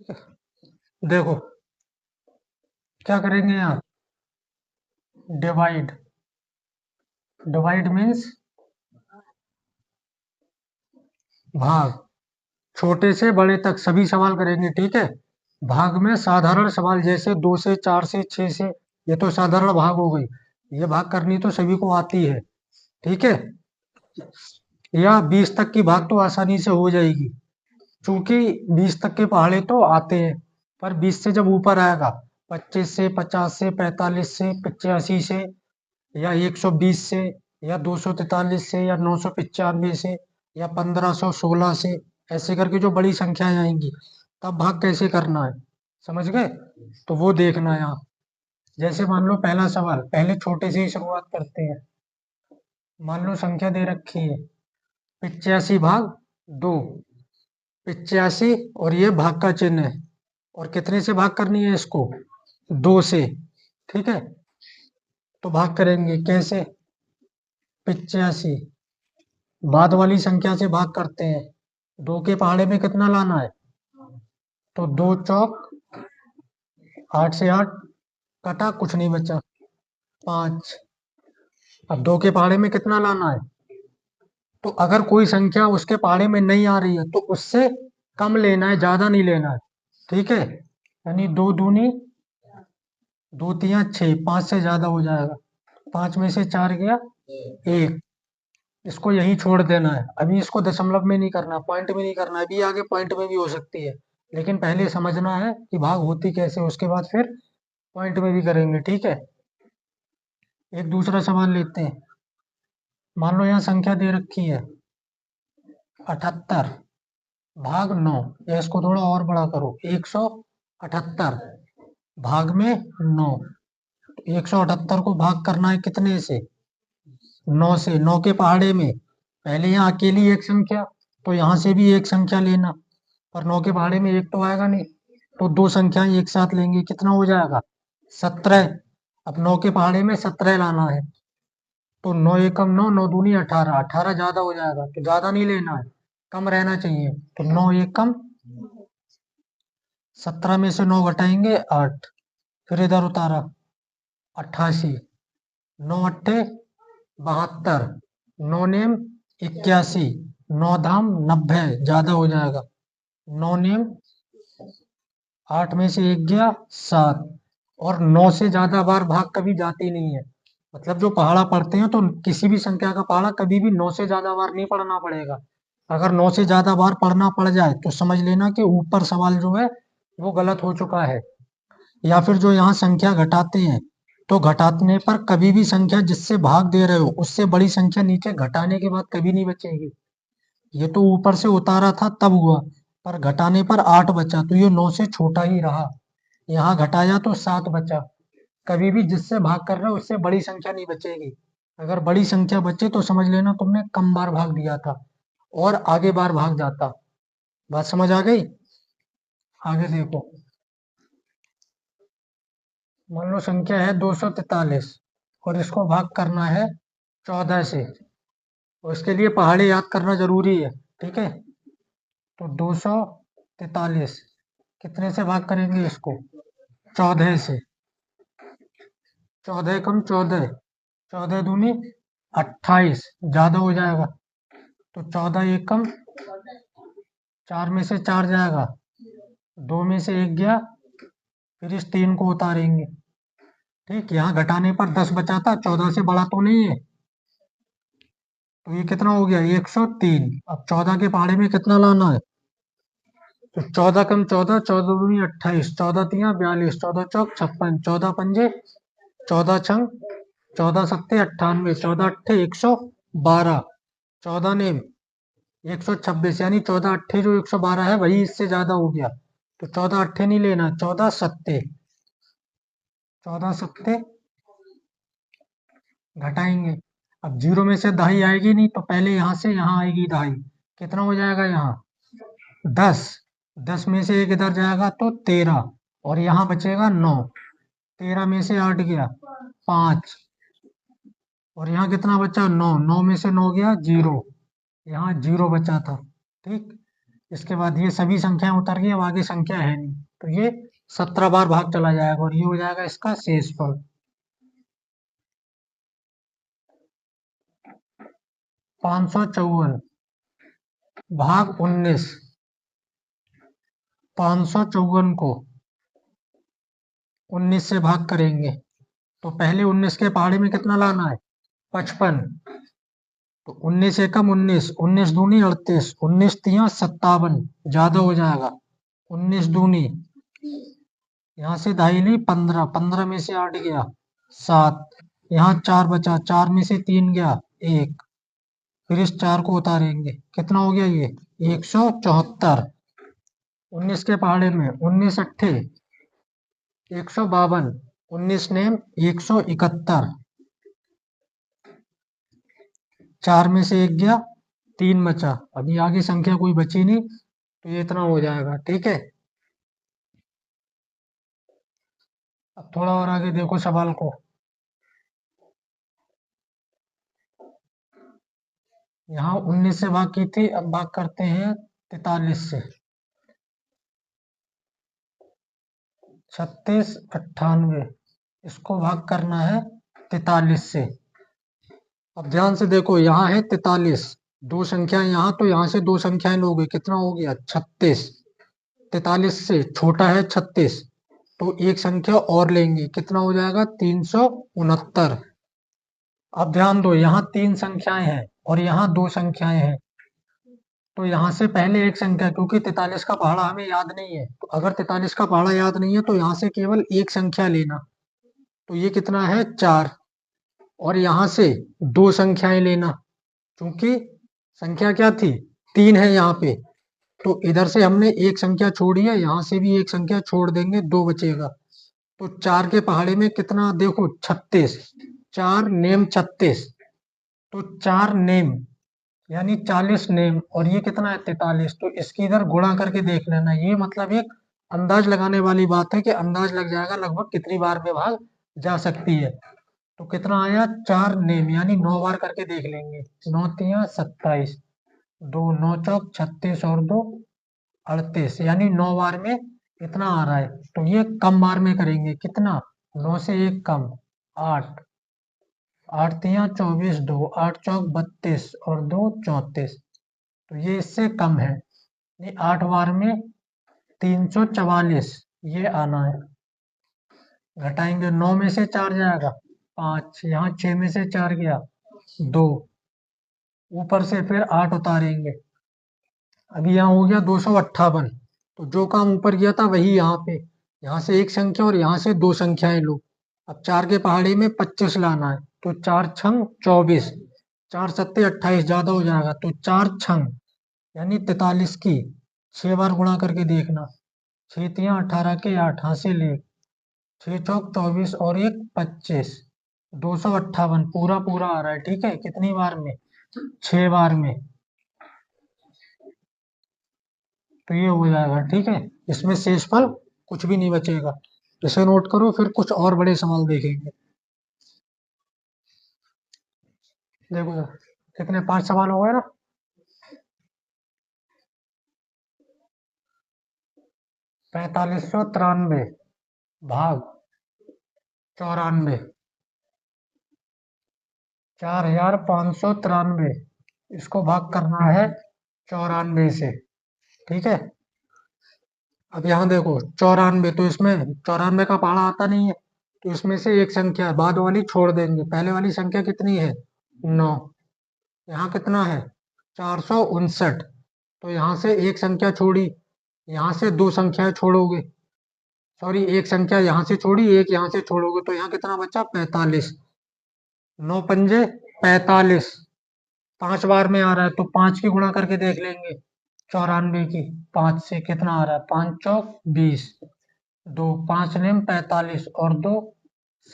देखो क्या करेंगे यहाँ, डिवाइड। डिवाइड मीन्स भाग, छोटे से बड़े तक सभी सवाल करेंगे, ठीक है। भाग में साधारण सवाल जैसे 2 से 4 से 6 से, ये तो साधारण भाग हो गई, ये भाग करनी तो सभी को आती है, ठीक है। या 20 तक की भाग तो आसानी से हो जाएगी, क्योंकि 20 तक के पहाड़े तो आते हैं। पर 20 से जब ऊपर आएगा, 25 से, 50 से, 45 से, 85 से, या 120 से, या 243 से, या 995 से, या 1516 से, ऐसे करके जो बड़ी संख्याएं आएंगी, तब भाग कैसे करना है, समझ गए। तो वो देखना है यहाँ। जैसे मान लो पहला सवाल, पहले छोटे से ही शुरुआत करते हैं। मान लो संख्या दे रखी है 85 भाग 2, 85, और ये भाग का चिन्ह है, और कितने से भाग करनी है इसको, 2 से, ठीक है। तो भाग करेंगे कैसे, 85 बाद वाली संख्या से भाग करते हैं, 2 के पहाड़े में कितना लाना है, तो 2 चौक 8 से 8 कटा, कुछ नहीं बचा, 5। अब 2 के पहाड़े में कितना लाना है, तो अगर कोई संख्या उसके पहाड़े में नहीं आ रही है तो उससे कम लेना है, ज्यादा नहीं लेना है, ठीक है। यानी 2 दूनी 2 तिया 6, 5 से ज्यादा हो जाएगा, 5 में से 4 गया 1, इसको यहीं छोड़ देना है। अभी इसको दशमलव में नहीं करना, पॉइंट में नहीं करना, अभी आगे पॉइंट में भी हो सकती है, लेकिन पहले समझना है कि भाग होती कैसे, उसके बाद फिर पॉइंट में भी करेंगे, ठीक है। एक दूसरा सवाल लेते हैं। मान लो यहाँ संख्या दे रखी है 78 भाग 9, या इसको थोड़ा और बड़ा करो, 178 भाग में 9। 178 को भाग करना है कितने से, 9 से। 9 के पहाड़े में पहले यहाँ अकेली एक संख्या, तो यहाँ से भी एक संख्या लेना, पर 9 के पहाड़े में एक तो आएगा नहीं, तो 2 संख्याएं एक साथ लेंगे, कितना हो जाएगा, 17। अब 9 के पहाड़े में 17 लाना है, तो 9 एकम 9, 9 दूनी 18, 18 ज्यादा हो जाएगा, तो ज्यादा नहीं लेना है, कम रहना चाहिए। तो 9 एकम 17 में से 9 घटाएंगे 8, फिर इधर उतारा 88, 9 अट्ठे 72, 9 नेम 81, 9 धाम 90, ज्यादा हो जाएगा, 9 नेम 8 में से 1 गया 7, और 9 से ज्यादा बार भाग कभी जाती नहीं है। मतलब जो पहाड़ा पढ़ते हैं तो किसी भी संख्या का पहाड़ा कभी भी 9 से ज्यादा बार नहीं पढ़ना पड़ेगा। अगर 9 से ज्यादा बार पढ़ना पड़ जाए तो समझ लेना कि ऊपर सवाल जो है वो गलत हो चुका है। या फिर जो यहाँ संख्या घटाते हैं, तो घटाने पर कभी भी संख्या जिससे भाग दे रहे हो उससे बड़ी संख्या नीचे घटाने के बाद कभी नहीं बचेगी। ये तो ऊपर से उतारा था तब हुआ, पर घटाने पर 8 बचा, तो ये 9 से छोटा ही रहा। यहाँ घटाया तो 7 बचा। कभी भी जिससे भाग कर रहे हो उससे बड़ी संख्या नहीं बचेगी। अगर बड़ी संख्या बचे तो समझ लेना तुमने कम बार भाग दिया था, और आगे बार भाग जाता। बात समझ आ गई। आगे देखो, मान लो संख्या है 243, और इसको भाग करना है 14 से। तो इसके लिए पहाड़े याद करना जरूरी है, ठीक है। तो 243 कितने से भाग करेंगे इसको, 14 से। 14 कम 14, 14 दूनी 28, ज्यादा हो जाएगा, तो 14 एकम 4 में से 4 जाएगा, 2 में से 1 गया, फिर इस 3 को उतारेंगे, ठीक। यहाँ घटाने पर 10 बचा था, 14 से बड़ा तो नहीं है, तो ये कितना हो गया 103। अब 14 के पहाड़े में कितना लाना है, तो 14 कम 14, 14 दूनी 28, 14 तिया 42, 14 चौक 56, 14 पंजे 14 छंग 14 सत्ते 98, 14 अट्ठे 112, 14 ने 126, यानी 14 अट्ठे जो 112 है वही इससे ज्यादा हो गया, तो 14 अट्ठे नहीं लेना, 14 सत्ते, 14 सत्ते घटाएंगे। अब जीरो में से दहाई आएगी नहीं, तो पहले यहाँ से यहाँ आएगी दहाई, कितना हो जाएगा यहाँ 10। 10 में से एक इधर जाएगा तो 13, और यहाँ बचेगा 9। 13 में से 8 गया 5, और यहाँ कितना बचा 9, 9 में से 9 गया 0, यहाँ 0 बचा था, ठीक। इसके बाद ये सभी संख्याएं उतर गई, अब आगे संख्या है नहीं, तो ये 17 बार भाग चला जाएगा और ये हो जाएगा इसका शेषफल। 554 भाग 19। 554 को 19 से भाग करेंगे तो पहले 19 के पहाड़े में कितना लाना है? 55। तो 19 एकम 19, 19 दूनी 38, 19 तिया 57, ज्यादा हो जाएगा। 19 दूनी, यहाँ से ढाई ली 15, 15 में से 8 गया 7, यहाँ 4 बचा, 4 में से 3 गया 1, फिर इस 4 को उतारेंगे, कितना हो गया ये? 174। 19 के पहाड़े में 19 अट्ठे 152, 19 नेम 171, 4 में से 1 गया 3 बचा, अभी आगे संख्या कोई बची नहीं, तो ये इतना हो जाएगा। ठीक है, अब थोड़ा और आगे देखो सवाल को। यहाँ 19 से भाग की थी, अब भाग करते हैं 43 से। 36 98, इसको भाग करना है 43 से। अब ध्यान से देखो, यहाँ है 43, दो संख्याएं यहाँ, तो यहाँ से दो संख्याएं लोगे, कितना हो गया? 36। 43 से छोटा है 36, तो एक संख्या और लेंगे, कितना हो जाएगा? 369। अब ध्यान दो, यहाँ तीन संख्याएं हैं और यहाँ दो संख्याएं हैं, तो यहाँ से पहले एक संख्या, क्योंकि 43 का पहाड़ा हमें याद नहीं है, तो अगर 43 का पहाड़ा याद नहीं है तो यहाँ से केवल एक संख्या लेना, तो ये कितना है? 4। और यहाँ से दो संख्याएं लेना, क्योंकि संख्या क्या थी? 3 है यहाँ पे, तो इधर से हमने एक संख्या छोड़ी है, यहाँ से भी एक संख्या छोड़ देंगे, 2 बचेगा। तो 4 के पहाड़े में कितना? देखो 36, 4 नेम 36, तो 4 नेम यानी 40 नेम, और ये कितना है? 43, तो इसकी इधर गुणा करके देख लेना। ये मतलब एक अंदाज लगाने वाली बात है कि अंदाज लग जाएगा लगभग कितनी बार में भाग जा सकती है। तो कितना आया? 4 नेम, यानी 9 बार करके देख लेंगे। 9 तिया 27, 2 9 चौक 36 और 2 38, यानी 9 बार में कितना आ रहा है? तो ये कम बार में करेंगे, कितना? 9 से 1 कम 8, 8 तिया 24, 2 8 चौक 32 और 2 34, तो ये इससे कम है। ये 8 बार में 344 ये आना है। घटाएंगे, 9 में से 4 जाएगा 5, यहाँ 6 में से 4 गया 2, ऊपर से फिर 8 उतारेंगे, अभी यहाँ हो गया 258। तो जो काम ऊपर किया था वही यहाँ पे, यहाँ से एक संख्या और यहाँ से दो संख्याएं लो। अब 4 के पहाड़े में 25 लाना है, तो 4 छंग 24, 4 सत्ते 28, ज्यादा हो जाएगा, तो 4 छंग यानी 43 की 6 बार गुणा करके देखना। 6 तिया 18 के 8, हासिल 1, 6 चौक 24 और 1 25, 258 पूरा पूरा आ रहा है। ठीक है, कितनी बार में? 6 बार में, तो ये हो जाएगा। ठीक है, इसमें शेषफल कुछ भी नहीं बचेगा। इसे नोट करो, फिर कुछ और बड़े सवाल देखेंगे। देखो जरा, कितने? 5 सवाल हो गए ना। 4593 भाग 94, 4593, इसको भाग करना है 94 से। ठीक है, अब यहाँ देखो 94, तो इसमें 94 का पहाड़ा आता नहीं है, तो इसमें से एक संख्या बाद वाली छोड़ देंगे। पहले वाली संख्या कितनी है? 9। यहाँ कितना है? 459, तो यहाँ से एक संख्या छोड़ी, यहाँ से दो संख्याएं छोड़ोगे, सॉरी एक संख्या यहाँ से छोड़ी, एक यहाँ से छोड़ोगे, तो यहाँ कितना बचा? 45। 9 पंजे 45, 5 बार में आ रहा है, तो 5 की गुणा करके देख लेंगे। 94 की 5 से कितना आ रहा है? 5 चौक 20, 2 5 नेम 45 और 2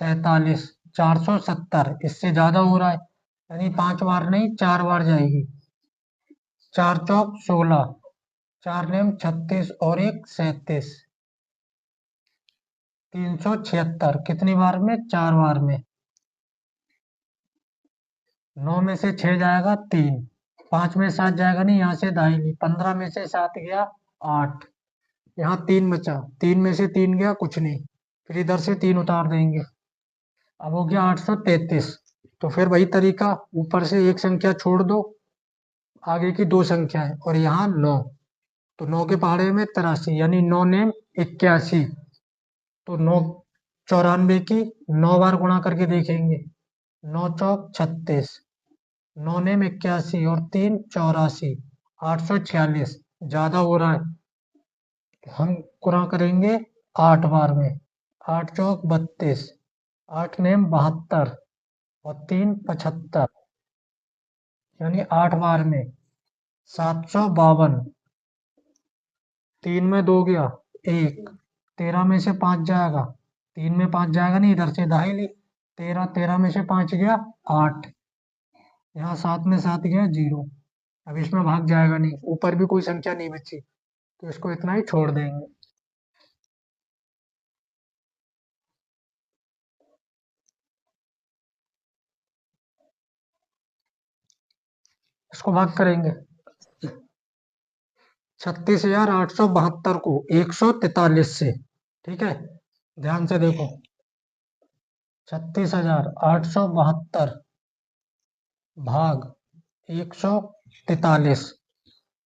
47, 470, इससे ज्यादा हो रहा है, यानी 5 बार नहीं 4 बार जाएगी। 4 चौक 16, 4 नेम 36 और 1 37, 376, कितनी बार में? 4 बार में। 9 में से 6 जाएगा 3, 5 में 7 जाएगा नहीं, यहाँ से दाहिनी 15 में से 7 गया 8, यहाँ 3 बचा, 3 में से 3 गया कुछ नहीं, फिर इधर से 3 उतार देंगे, अब हो गया 833। तो फिर वही तरीका, ऊपर से एक संख्या छोड़ दो, आगे की दो संख्याएं और यहाँ 9, तो 9 के पहाड़े में 83 यानी 9 नेम 81, तो 9 94 की 9 बार गुणा करके देखेंगे, 9 चौक 36, 9 नेम 81 और 3 84, 846 ज्यादा हो रहा है, हम गुणा करेंगे 8 बार में, 8 चौक 32, 8 नेम 72 और 3 75, यानी 8 बार में 752, 3 में 2 गया 1, 13 में से 5 जाएगा, 3 में 5 जाएगा नहीं, इधर से दाहिनी 13, 13 में से 5 गया 8, यहाँ 7 में 7 गया 0, अब इसमें भाग जाएगा नहीं, ऊपर भी कोई संख्या नहीं बची, तो इसको इतना ही छोड़ देंगे। इसको भाग करेंगे 36,872 को 143 से, ठीक है, ध्यान से देखो, 36,872 भाग 143,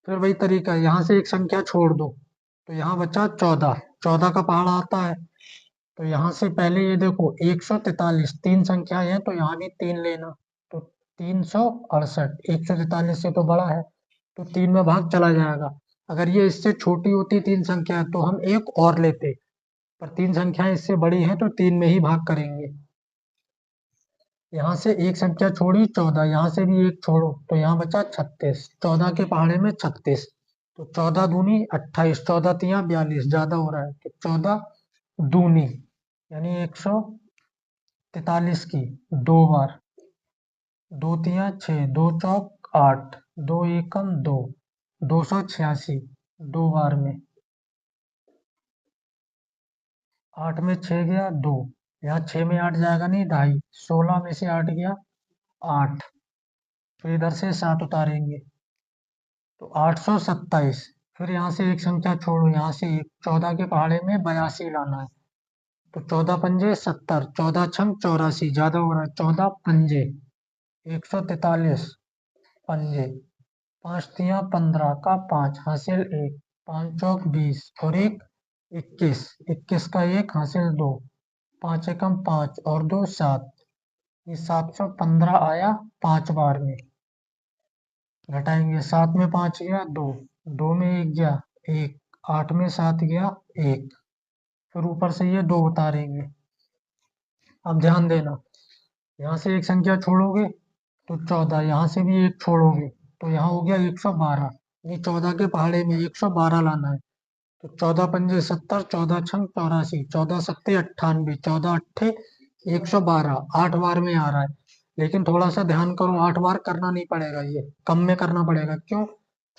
फिर वही तरीका है, यहाँ से एक संख्या छोड़ दो, तो यहाँ बचा 14, 14 का पहाड़ा आता है, तो यहाँ से पहले ये देखो 143, तीन संख्याएं हैं तो यहाँ भी 3 लेना, तो 368, 143 से तो बड़ा है, तो 3 में भाग चला जाएगा, अगर ये इससे छोटी होती तीन संख्या तो हम एक और लेते, पर तीन संख्याएं इससे बड़ी हैं तो 3 में ही भाग करेंगे। यहाँ से एक संख्या छोड़ी 14, यहाँ से भी एक छोड़ो, तो यहाँ बचा 36, 14 के पहाड़े में 36, तो 14 दूनी 28, 14 तिया 42, ज्यादा हो रहा है, तो 14 दूनी यानी 143 की 2 बार, 2 तिया 6, 2 चौक 8, 2 एकम 2, 286 2 बार में, 8 में 6 गया 2, यहाँ 6 में 8 जाएगा नहीं, 2.5, 16 में से 8 गया 8, फिर इधर से 7 उतारेंगे, तो 827, फिर यहाँ से एक संख्या छोड़ो, यहाँ से एक, 14 के पहाड़े में 82 लाना है, तो 14 पंजे 70, 14 छंग 84, ज्यादा हो रहा है, 14 पंजे 143 पंजे, 5 तिया 15 का 5 हासिल 1, 5 चौक 20 और 1 21, 21 का 1 हासिल 2, 5 एकम 5 और 2 7, ये 715 आया 5 बार में, घटाएंगे, 7 में 5 गया 2, 2 में 1 गया 1, 8 में 7 गया 1, फिर ऊपर से ये 2 उतारेंगे। अब ध्यान देना, यहाँ से एक संख्या छोड़ोगे तो 14, यहाँ से भी एक छोड़ोगे तो यहाँ हो गया 112, ये 14 के पहाड़े में 112 लाना है, तो 14 पंजे 70, 14 छंग 84, 14 सत्ते 98, 14 अट्ठे 112, 8 बार में आ रहा है, लेकिन थोड़ा सा ध्यान करो, 8 बार करना नहीं पड़ेगा, ये कम में करना पड़ेगा, क्यों,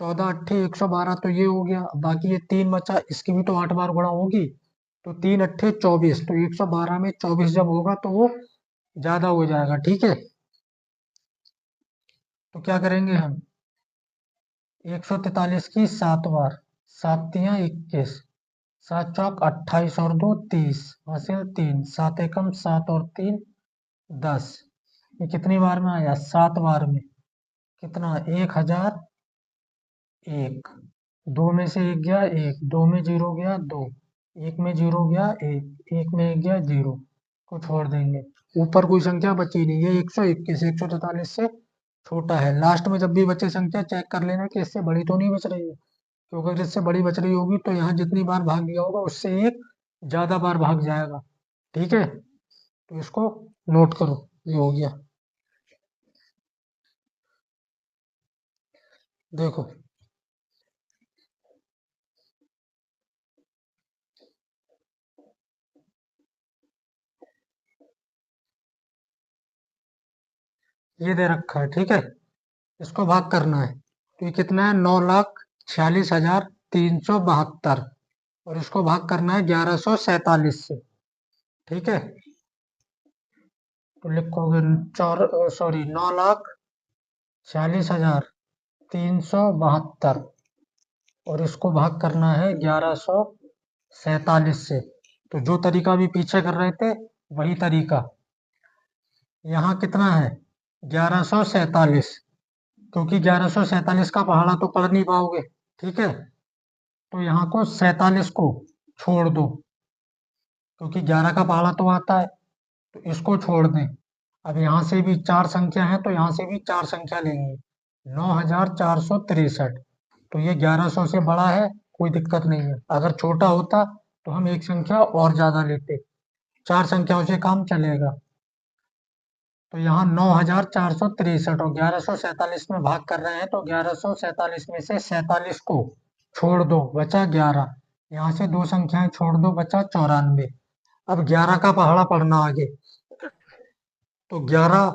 14 अट्ठे 112 तो ये हो गया, बाकी ये 3 बचा, इसकी भी तो 8 बार गुणा होगी, तो 3 अट्ठे 24, तो 112 में 24 जब होगा तो वो ज्यादा हो जाएगा, ठीक है, तो क्या करेंगे हम, 143 की 7 बार, 7 तिया 21, 7 चौक 28 और 2 30, हासिल 3, 7 एकम 7 और 3 10, ये कितनी बार में आया, 7 बार में, कितना 1001, 2 में से 1 गया 1, 2 में 0 गया 2, 1 में 0 गया 1, 1 में 1 गया 0, को छोड़ देंगे, ऊपर कोई संख्या बची नहीं, ये 121, 143 से छोटा है, लास्ट में जब भी बचे संख्या चेक कर लेना कि इससे बड़ी तो नहीं बच रही है, क्योंकि अगर इससे बड़ी बच रही होगी तो यहाँ जितनी बार भाग दिया होगा उससे एक ज्यादा बार भाग जाएगा, ठीक है, तो इसको नोट करो, ये हो गया, देखो ये दे रखा है, ठीक है, इसको भाग करना है, तो ये कितना है, 9,46,372, और इसको भाग करना है 1147 से, ठीक है, तो लिखोगे 4, सॉरी 9,46,000 372 और इसको भाग करना है 1147 से। तो जो तरीका भी पीछे कर रहे थे वही तरीका। यहाँ कितना है 1147, क्योंकि 1147 का पहाड़ा तो पढ़ नहीं पाओगे, ठीक है। तो यहाँ को 47 को छोड़ दो, क्योंकि 11 का पहाड़ा तो आता है, तो इसको छोड़ दें। अब यहाँ से भी चार संख्या है तो यहाँ से भी चार संख्या लेंगे, 9463। तो ये 1100 से बड़ा है, कोई दिक्कत नहीं है। अगर छोटा होता तो हम एक संख्या और ज्यादा लेते, चार संख्याओं से काम चलेगा। तो यहाँ 9463 और 1147 में भाग कर रहे हैं, तो 1147 में से 47 को छोड़ दो, बचा 11। यहाँ से दो संख्याएं छोड़ दो, बचा 94। अब 11 का पहाड़ा पढ़ना आगे। तो 11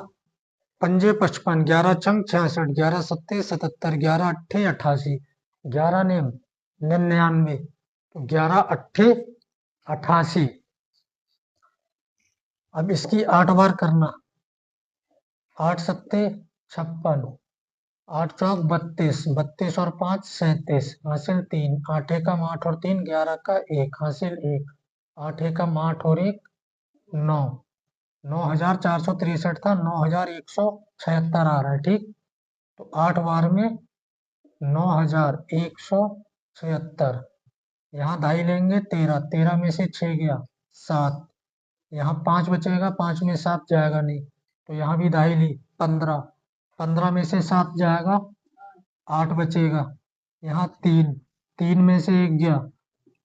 पंजे 55, 11 छंग 66, 11 सत्ते 77, 11 अट्ठे 88, 11 नेम 99, तो 11 अट्ठे 88। अब इसकी 8 बार करना, 8 सत्ते 56, 8 चौक 32, 32 और 5 37, हासिल 3, 8 एकम 8 और 3 11 का 1, हासिल 1, 8 एकम 8 और 1 9, 9463 था, 9176 आ रहा है, ठीक। तो 8 बार में 9176, यहाँ दाई लेंगे 13, 13 में से 6 गया 7, यहाँ 5 बचेगा, 5 में 7 जाएगा नहीं, तो यहाँ भी दाई ली 15, 15 में से 7 जाएगा 8 बचेगा, यहाँ 3, 3 में से 1 गया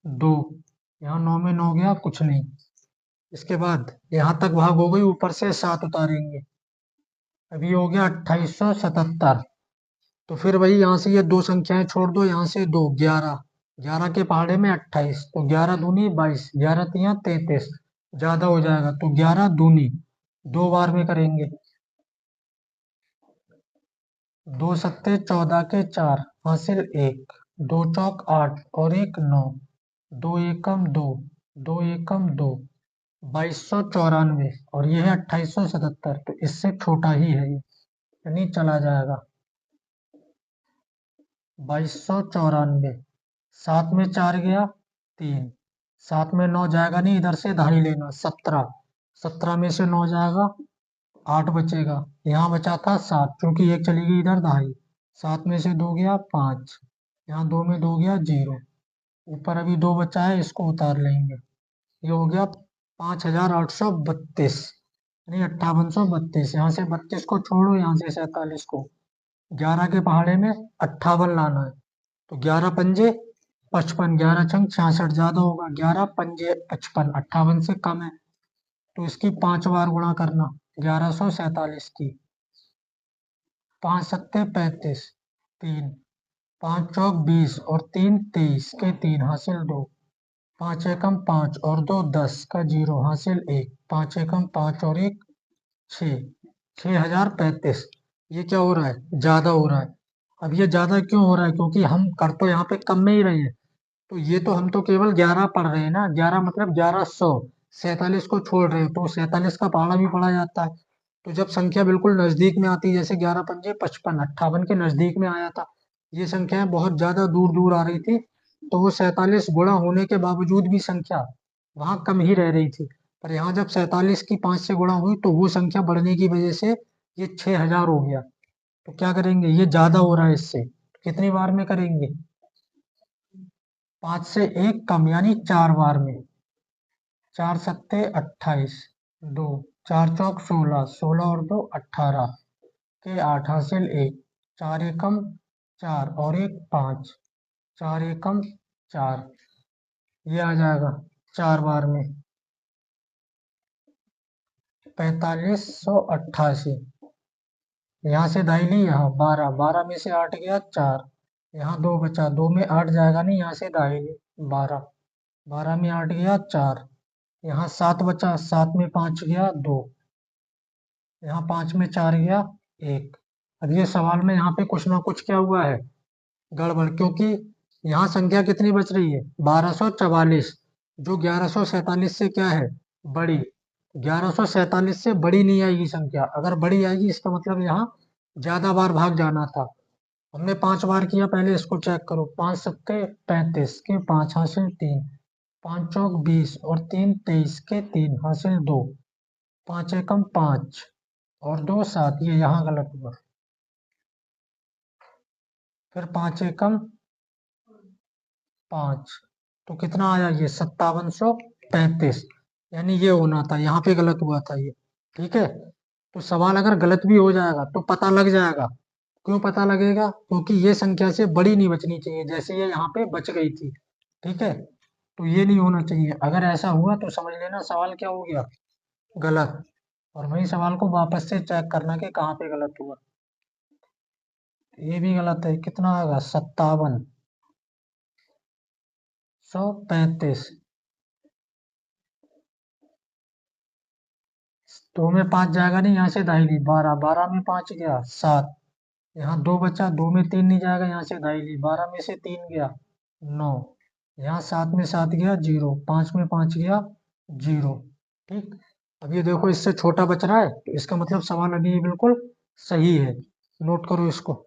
2, यहाँ 9 में 9 गया कुछ नहीं। इसके बाद यहाँ तक भाग हो गई, ऊपर से 7 उतारेंगे, अभी हो गया 2877। तो फिर वही यहाँ से ये दो संख्याएं छोड़ दो, यहाँ से 2, 11, 11 के पहाड़े में 28, तो 11 दूनी 22, 11 तिया 33, ज्यादा हो जाएगा, तो 11 दूनी 2 बार में करेंगे, 2 सत्ते 14 के 4, हासिल 1, 2 चौक 8 और 1 9, 2 एकम 2, 2 एकम 2, 2294, और ये है 2877, तो इससे छोटा ही है ये, यानी चला जाएगा 2294। 7 में 4 गया 3, 7 में 9 जाएगा नहीं, इधर से धाई लेना 17, 17 में से 9 जाएगा 8 बचेगा, यहाँ बचा था 7, क्योंकि एक चली गई इधर धाई, 7 में से 2 गया 5, यहाँ 2 में 2 गया 0, ऊपर अभी 2 बचा है, इसको उतार लेंगे, ये हो गया 5832, यानी 5832। यहाँ से 32 को छोड़ो, यहाँ से 47 को, 11 के पहाड़े में 58 लाना है, तो 11 पंजे 55, 11 छंग 66, ज्यादा होगा, 11 पंजे 55, 58 से कम है, तो इसकी 5 बार गुणा करना 1147 की, 5 सत्ते 35, 3, 5 चौक 20 और 3 23 के 3, हासिल 2, 5 एकम 5 और 2 10 का 0, हासिल 1, 5 एकम 5 और 1 6, 6035। ये क्या हो रहा है, ज्यादा हो रहा है। अब ये ज्यादा क्यों हो रहा है, क्योंकि हम कर तो यहाँ पे कम में ही रहे हैं, तो ये तो हम तो केवल 11 पढ़ रहे हैं ना, 11 मतलब 1100, 47 को छोड़ रहे हैं, तो 47 का पहाड़ा भी पढ़ा जाता है। तो जब संख्या बिल्कुल नजदीक में आती है, जैसे 11 पंजे 55, 58 के नजदीक में आया था, ये संख्याएं बहुत ज्यादा दूर दूर आ रही थी, तो वो 47 गुणा होने के बावजूद भी संख्या वहां कम ही रह रही थी। पर यहाँ जब 47 की 5 से गुणा हुई, तो वो संख्या बढ़ने की वजह से ये 6000 हो गया। तो क्या करेंगे, ये ज्यादा हो रहा है, इससे कितनी बार में करेंगे, 5 से 1 कम, यानी 4 बार में, 4 सत्ते 28, 2, 4 चौक 16, 16 और 2 18 के 8, हासिल 1, 4 एकम 4 और 1 5, 4 एकम 4, ये आ जाएगा 4 बार में 4588। यहाँ से दाई ली, यहाँ 12, 12 में से 8 गया 4, यहाँ 2 बचा, 2 में 8 जाएगा नहीं, यहाँ से दाई ली 12, 12 में 8 गया 4, यहाँ 7 बचा, 7 में 5 गया 2, यहाँ 5 में 4 गया 1। अब ये सवाल में यहाँ पे कुछ ना कुछ क्या हुआ है, गड़बड़, क्योंकि यहाँ संख्या कितनी बच रही है 1244, जो 1147 से क्या है, बड़ी। 1147 से बड़ी नहीं आएगी संख्या, अगर बड़ी आएगी इसका मतलब यहाँ ज्यादा बार भाग जाना था, हमने 5 बार किया, पहले इसको चेक करो। 5 सत्ते 35 के 5 हासिल 3, 5 चौक 20 और 3 23 के 3 हासिल 2, 5 एकम 5 और 2 7, ये यहाँ गलत हुआ। फिर 5 एकम 5, तो कितना आया ये 5735, यानी ये होना था, यहाँ पे गलत हुआ था ये। ठीक है, तो सवाल अगर गलत भी हो जाएगा तो पता लग जाएगा। क्यों पता लगेगा? क्योंकि ये संख्या से बड़ी नहीं बचनी चाहिए, जैसे ये यहाँ पे बच गई थी। ठीक है, तो ये नहीं होना चाहिए। अगर ऐसा हुआ तो समझ लेना सवाल क्या हो गया, गलत। और वही सवाल को वापस से चेक करना कि कहाँ पे गलत हुआ। ये भी गलत है, कितना आएगा 5735। 2 में 5 जाएगा नहीं, यहाँ से दाई ली 12, 12 में 5 गया 7, यहाँ 2 बचा, 2 में 3 नहीं जाएगा, यहाँ से दाई ली 12 में से 3 गया 9, यहाँ 7 में 7 गया 0, 5 में 5 गया 0। ठीक, अब ये देखो इससे छोटा बच रहा है, तो इसका मतलब सवाल अभी बिल्कुल सही है। नोट करो इसको।